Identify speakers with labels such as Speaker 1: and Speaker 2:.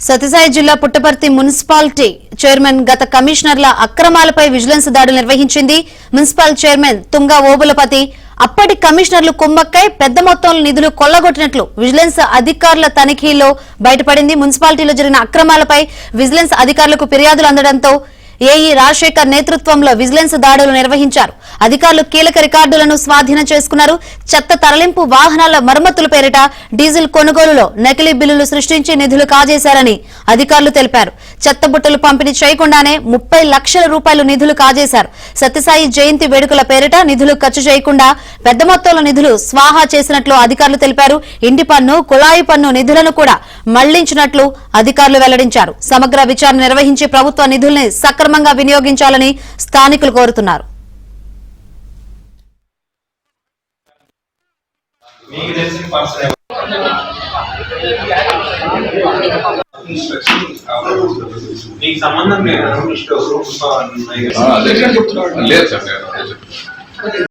Speaker 1: సత్యసాయి జిల్లా Puttaparthi municipality chairman గత కమిషనర్ల అక్రమాలపై vigilance దాడులు నిర్వహించింది. మున్సిపల్ చైర్మన్ తుంగా ఓబులపతి అప్పటి కమిషనర్లు కుమ్మక్కై పెద్ద మొత్తంలో నిధులు కొల్లగొట్టినట్లు విజిలెన్స్ అధికారుల తనిఖీల్లో బయటపడింది. మున్సిపాలిటీలో జరిగిన అక్రమాలపై విజిలెన్స్ అధికారులకు ఫిర్యాదులు అందడంతో ఏఈ రాజశేఖర్ నేతృత్వంలో విజిలెన్స్ దాడులు నిర్వహించారు. అధికారులు కీలక రికార్డులను స్వాధీనం చేసుకున్నారు. చెత్త తరలింపు వాహనాల మరమ్మతుల పేరిట డీజిల్ కొనుగోలులో నకిలీ బిల్లులు సృష్టించి నిధులు కాజేశారని అధికారులు తెలిపారు. చెత్త బుట్టలు పంపిణీ చేయకుండానే 30 లక్షల రూపాయలు నిధులు కాజేశారు. సత్యసాయి జయంతి వేడుకల పేరిట నిధులు ఖర్చు చేయకుండా పెద్ద మొత్తంలో నిధులు స్వాహా చేసినట్లు అధికారులు తెలిపారు. ఇంటి పన్ను, కుళాయి పన్ను నిధులను కూడా మళ్లించినట్లు అధికారులు వెల్లడించారు. సమగ్ర విచారణ నిర్వహించి ప్రభుత్వ నిధుల్ని సక్రమంగా వినియోగించాలని స్థానికులు కోరుతున్నారు.
Speaker 2: మీకు సంబంధం లేదు.